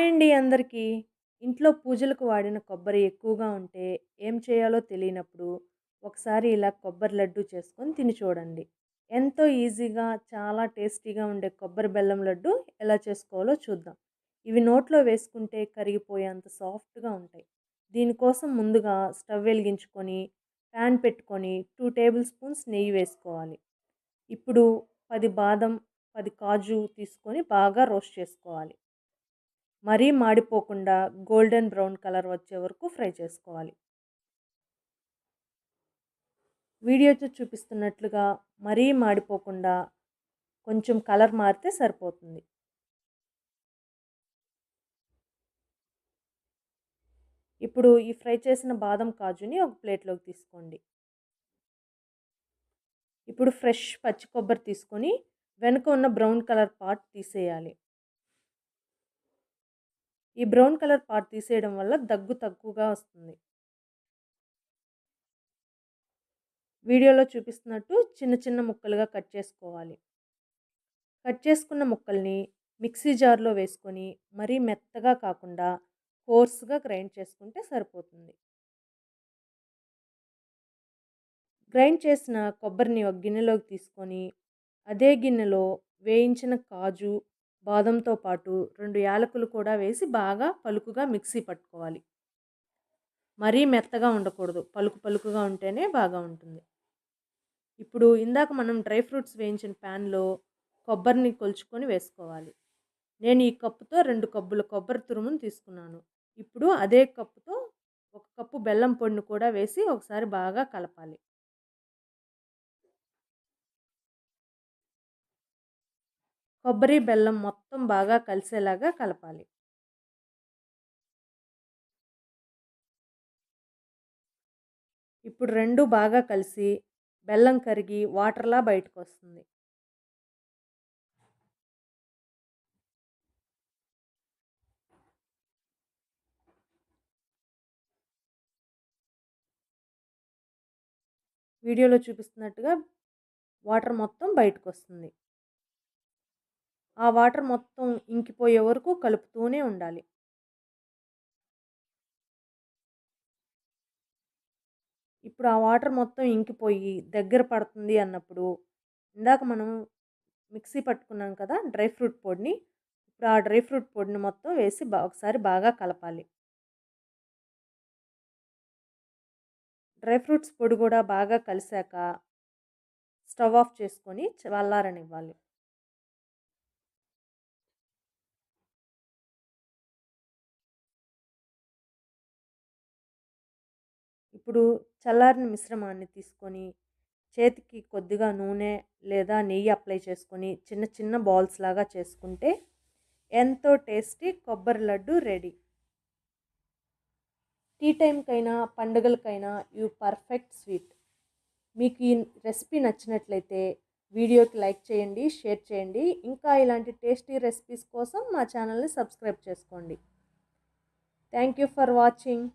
అండి అందరికీ. ఇంట్లో పూజలకు వాడిన కొబ్బరి ఎక్కువగా ఉంటే ఏం చేయాలో తెలియనప్పుడు ఒకసారి ఇలా కొబ్బరి లడ్డు చేసుకొని తిని చూడండి. ఎంతో ఈజీగా చాలా టేస్టీగా ఉండే కొబ్బరి బెల్లం లడ్డు ఎలా చేసుకోవాలో చూద్దాం. ఇవి నోట్లో వేసుకుంటే కరిగిపోయేంత సాఫ్ట్‌గా ఉంటాయి. దీనికోసం ముందుగా స్టవ్ వెలిగించుకొని పాన్ పెట్టుకొని 2 టేబుల్ స్పూన్స్ నెయ్యి వేసుకోవాలి. ఇప్పుడు 10 బాదం, 10 కాజు తీసుకొని బాగా రోస్ట్ చేసుకోవాలి. మరీ మాడిపోకుండా గోల్డెన్ బ్రౌన్ కలర్ వచ్చే వరకు ఫ్రై చేసుకోవాలి. వీడియోలో చూపిస్తున్నట్లుగా మరీ మాడిపోకుండా కొంచెం కలర్ మారితే సరిపోతుంది. ఇప్పుడు ఈ ఫ్రై చేసిన బాదం కాజుని ఒక ప్లేట్లోకి తీసుకోండి. ఇప్పుడు ఫ్రెష్ పచ్చి కొబ్బరి తీసుకొని వెనుక ఉన్న బ్రౌన్ కలర్ పార్ట్ తీసేయాలి. ఈ బ్రౌన్ కలర్ పార్ట్ తీసేయడం వల్ల దగ్గు తక్కువగా వస్తుంది. వీడియోలో చూపిస్తున్నట్టు చిన్న చిన్న ముక్కలుగా కట్ చేసుకోవాలి. కట్ చేసుకున్న ముక్కల్ని మిక్సీ జార్లో వేసుకొని మరీ మెత్తగా కాకుండా కోర్స్గా గ్రైండ్ చేసుకుంటే సరిపోతుంది. గ్రైండ్ చేసిన కొబ్బరిని ఒక గిన్నెలోకి తీసుకొని అదే గిన్నెలో వేయించిన కాజు, బాదంతో పాటు 2 యాలకులు కూడా వేసి బాగా పలుకుగా మిక్సీ పట్టుకోవాలి. మరీ మెత్తగా ఉండకూడదు. పలుకుగా ఉంటేనే బాగా ఉంటుంది. ఇప్పుడు ఇందాక మనం డ్రై ఫ్రూట్స్ వేయించిన ప్యాన్లో కొబ్బరిని కొలుచుకొని వేసుకోవాలి. నేను ఈ కప్పుతో 2 కప్పుల కొబ్బరి తురుమును తీసుకున్నాను. ఇప్పుడు అదే కప్పుతో 1 కప్పు బెల్లం పొడిని కూడా వేసి ఒకసారి బాగా కలపాలి. కొబ్బరి, బెల్లం మొత్తం బాగా కలిసేలాగా కలపాలి. ఇప్పుడు 2 బాగా కలిసి బెల్లం కరిగి వాటర్‌లా బయటకొస్తుంది. వీడియోలో చూపిస్తున్నట్టుగా వాటర్ మొత్తం బయటకొస్తుంది. ఆ వాటర్ మొత్తం ఇంకిపోయే వరకు కలుపుతూనే ఉండాలి. ఇప్పుడు ఆ వాటర్ మొత్తం ఇంకిపోయి దగ్గర పడుతుంది అన్నప్పుడు ఇందాక మనం మిక్సీ పట్టుకున్నాం కదా డ్రై ఫ్రూట్ పొడిని. ఇప్పుడు ఆ డ్రై ఫ్రూట్ పొడిని మొత్తం వేసి ఒకసారి బాగా కలపాలి. డ్రై ఫ్రూట్స్ పొడి కూడా బాగా కలిసాక స్టవ్ ఆఫ్ చేసుకొని చల్లారనివ్వాలి. ఇప్పుడు చల్లారిన మిశ్రమాన్ని తీసుకొని చేతికి కొద్దిగా నూనె లేదా నెయ్యి అప్లై చేసుకొని చిన్న చిన్న బాల్స్ లాగా చేసుకుంటే ఎంతో టేస్టీ కొబ్బరి లడ్డు రెడీ. టీ టైంకైనా పండుగలకైనా ఇవి పర్ఫెక్ట్ స్వీట్. మీకు ఈ రెసిపీ నచ్చినట్లయితే వీడియోకి లైక్ చేయండి, షేర్ చేయండి. ఇంకా ఇలాంటి టేస్టీ రెసిపీస్ కోసం మా ఛానల్ని సబ్స్క్రైబ్ చేసుకోండి. Thank you for watching.